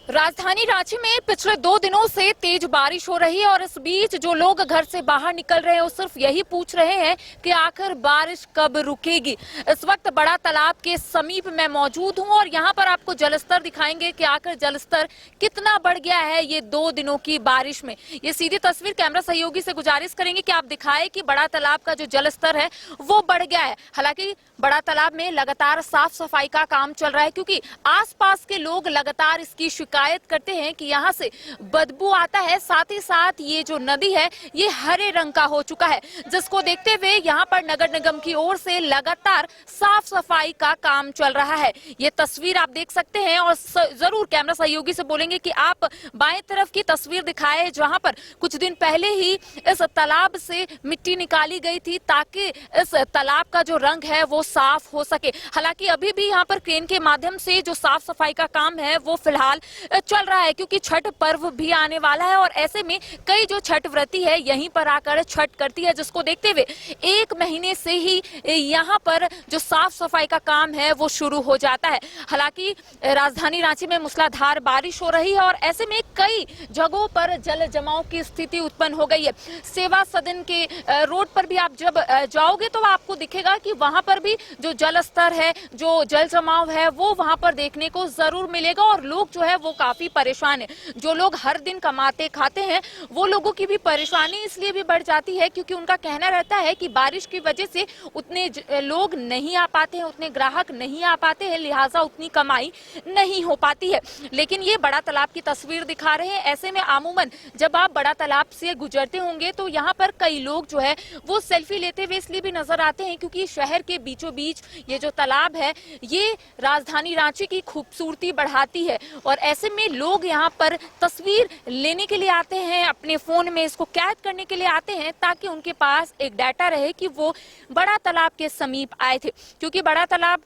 राजधानी रांची में पिछले 2 दिनों से तेज बारिश हो रही है और इस बीच जो लोग घर से बाहर निकल रहे हैं वो सिर्फ यही पूछ रहे हैं कि आखिर बारिश कब रुकेगी। इस वक्त बड़ा तालाब के समीप मैं मौजूद हूं और यहां पर आपको जलस्तर दिखाएंगे कि आखिर जलस्तर कितना बढ़ गया है ये 2 दिनों की बारिश में। ये सीधी तस्वीर कैमरा सहयोगी से गुजारिश करेंगे कि आप दिखाएं कि बड़ा तालाब का जो जलस्तर है वो बढ़ गया है। हालांकि बड़ा तालाब में लगातार साफ सफाई का काम चल रहा है क्योंकि आसपास के लोग लगातार इसकी शिकायत करते हैं कि यहाँ से बदबू आता है। साथ ही साथ ये जो नदी है ये हरे रंग का हो चुका है, जिसको देखते हुए यहाँ पर नगर निगम की ओर से लगातार साफ सफाई का काम चल रहा है। ये तस्वीर आप देख सकते हैं और जरूर कैमरा सहयोगी से बोलेंगे कि आप बाएं तरफ की तस्वीर दिखाएं जहां पर कुछ दिन पहले ही इस तालाब से मिट्टी निकाली गई थी ताकि इस तालाब का जो रंग है वो साफ हो सके। हालांकि अभी भी यहाँ पर क्रेन के माध्यम से जो साफ सफाई का काम है वो फिलहाल चल रहा है क्योंकि छठ पर्व भी आने वाला है और ऐसे में कई जो छठ व्रती है यहीं पर आकर छठ करती है, जिसको देखते हुए 1 महीने से ही यहाँ पर जो साफ सफाई का काम है वो शुरू हो जाता है। हालांकि राजधानी रांची में मूसलाधार बारिश हो रही है और ऐसे में कई जगहों पर जल जमाव की स्थिति उत्पन्न हो गई है। सेवा सदन के रोड पर भी आप जब जाओगे तो आपको दिखेगा कि वहां पर भी जो जल स्तर है, जो जल जमाव है वो वहां पर देखने को जरूर मिलेगा और लोग जो है वो काफी परेशान है। जो लोग हर दिन कमाते खाते हैं वो लोगों की भी परेशानी इसलिए भी बढ़ जाती है क्योंकि उनका कहना रहता है कि बारिश की वजह से उतने लोग नहीं आ पाते हैं, उतने ग्राहक नहीं आ पाते हैं, लिहाजा उतनी कमाई नहीं हो पाती है। लेकिन ये बड़ा तालाब की तस्वीर दिखा रहे हैं। ऐसे में अमूमन जब आप बड़ा तालाब से गुजरते होंगे तो यहाँ पर कई लोग जो है वो सेल्फी लेते हुए इसलिए भी नजर आते हैं क्योंकि शहर के बीचों बीच ये जो तालाब है ये राजधानी रांची की खूबसूरती बढ़ाती है और ऐसे में लोग यहाँ पर तस्वीर लेने के लिए आते हैं, अपने फोन में इसको कैद करने के लिए आते हैं ताकि उनके पास एक डाटा रहे कि वो बड़ा तालाब के समीप आए थे। क्योंकि बड़ा तालाब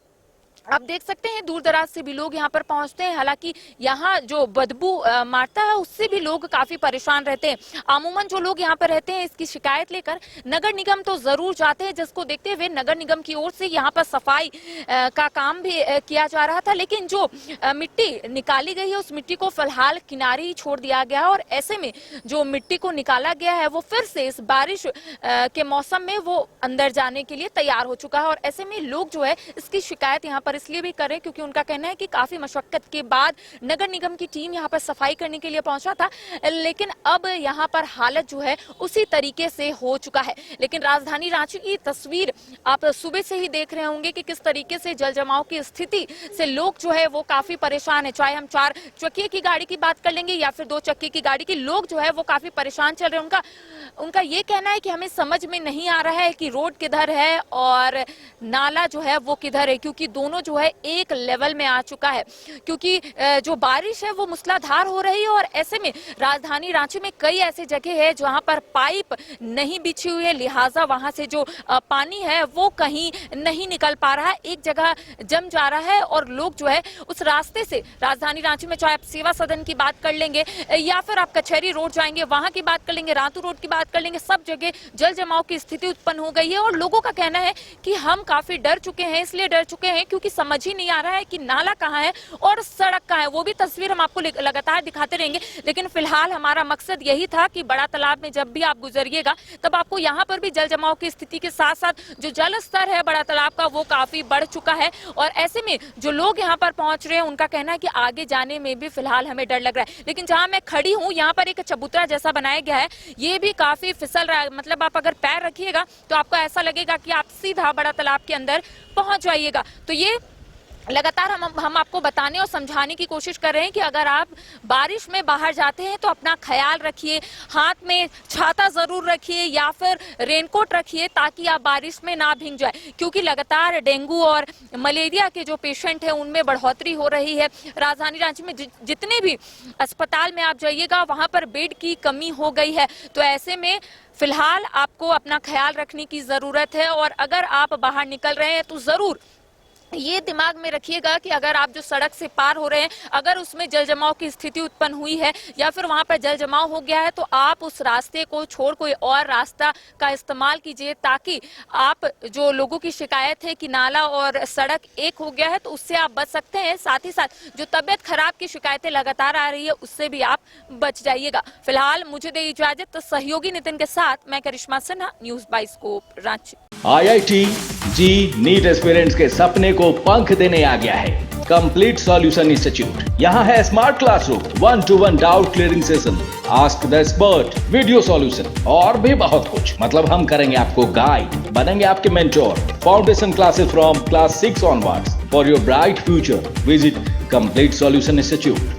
आप देख सकते हैं दूर दराज से भी लोग यहाँ पर पहुंचते हैं। हालांकि यहाँ जो बदबू मारता है उससे भी लोग काफी परेशान रहते हैं। अमूमन जो लोग यहाँ पर रहते हैं इसकी शिकायत लेकर नगर निगम तो जरूर जाते हैं, जिसको देखते हुए नगर निगम की ओर से यहाँ पर सफाई का काम भी किया जा रहा था। लेकिन जो मिट्टी निकाली गई है उस मिट्टी को फिलहाल किनारे ही छोड़ दिया गया है और ऐसे में जो मिट्टी को निकाला गया है वो फिर से इस बारिश के मौसम में वो अंदर जाने के लिए तैयार हो चुका है और ऐसे में लोग जो है इसकी शिकायत यहाँ पर इसलिए भी करें क्योंकि उनका कहना है कि काफी मशक्कत के बाद नगर निगम की टीम यहाँ पर सफाई करने के लिए पहुंचा था, लेकिन अब यहाँ पर हालत जो है उसी तरीके से हो चुका है। लेकिन राजधानी रांची की तस्वीर आप सुबह से ही देख रहे होंगे कि किस तरीके से जल जमाव की स्थिति से लोग जो है वो काफी परेशान है। चाहे हम 4 चक्के की गाड़ी की बात कर लेंगे या फिर 2 चक्के की गाड़ी की, लोग जो है वो काफी परेशान चल रहे हैं। उनका ये कहना है कि हमें समझ में नहीं आ रहा है कि रोड किधर है और नाला जो है वो किधर है, क्योंकि दोनों जो है एक लेवल में आ चुका है। क्योंकि जो बारिश है वो मूसलाधार हो रही है और ऐसे में राजधानी रांची में कई ऐसे जगह है जहां पर पाइप नहीं बिछी हुई है, लिहाजा वहां से जो पानी है वो कहीं नहीं निकल पा रहा है, एक जगह जम जा रहा है और लोग जो है उस रास्ते से राजधानी रांची में, चाहे आप सेवा सदन की बात कर लेंगे या फिर आप कचहरी रोड जाएंगे वहां की बात कर लेंगे, रातू रोड की बात कर लेंगे, सब जगह जल जमाव की स्थिति उत्पन्न हो गई है और लोगों का कहना है कि हम काफी डर चुके हैं। इसलिए डर चुके हैं क्योंकि समझ ही नहीं आ रहा है कि नाला कहाँ है और सड़क कहाँ है। वो भी तस्वीर हम आपको लगातार दिखाते रहेंगे, लेकिन फिलहाल हमारा मकसद यही था कि बड़ा तालाब में जब भी आप गुजरिएगा तब आपको यहाँ पर भी जल जमाव की स्थिति के साथ साथ जो जल स्तर है बड़ा तालाब का वो काफी बढ़ चुका है और ऐसे में जो लोग यहाँ पर पहुंच रहे हैं उनका कहना है कि आगे जाने में भी फिलहाल हमें डर लग रहा है। लेकिन जहां मैं खड़ी हूँ यहाँ पर एक चबूतरा जैसा बनाया गया है, ये भी काफी फिसल रहा है। मतलब आप अगर पैर रखिएगा तो आपको ऐसा लगेगा कि आप सीधा बड़ा तालाब के अंदर पहुंच जाइएगा। तो ये लगातार हम आपको बताने और समझाने की कोशिश कर रहे हैं कि अगर आप बारिश में बाहर जाते हैं तो अपना ख्याल रखिए, हाथ में छाता जरूर रखिए या फिर रेनकोट रखिए ताकि आप बारिश में ना भीग जाए, क्योंकि लगातार डेंगू और मलेरिया के जो पेशेंट हैं उनमें बढ़ोतरी हो रही है। राजधानी रांची में जितने भी अस्पताल में आप जाइएगा वहां पर बेड की कमी हो गई है। तो ऐसे में फिलहाल आपको अपना ख्याल रखने की जरूरत है और अगर आप बाहर निकल रहे हैं तो जरूर ये दिमाग में रखिएगा कि अगर आप जो सड़क से पार हो रहे हैं, अगर उसमें जल जमाव की स्थिति उत्पन्न हुई है या फिर वहां पर जल जमाव हो गया है, तो आप उस रास्ते को छोड़ कोई और रास्ता का इस्तेमाल कीजिए, ताकि आप जो लोगों की शिकायत है कि नाला और सड़क एक हो गया है, तो उससे आप बच सकते हैं। साथ ही साथ जो तबियत खराब की शिकायतें लगातार आ रही है, उससे भी आप बच जाइएगा। फिलहाल मुझे दे इजाजत, तो सहयोगी नितिन के साथ मैं Karishma Sinha, news bioscope, Ranchi. IIT JEE NEET aspirants के सपने को पंख देने आ गया है कंप्लीट सॉल्यूशन इंस्टीट्यूट। यहाँ है smart classroom, 1-to-1 doubt clearing session, ask the expert, video solution और भी बहुत कुछ। मतलब हम करेंगे आपको गाइड, बनेंगे आपके mentor. Foundation classes from class 6 onwards for your bright future. Visit complete solution institute.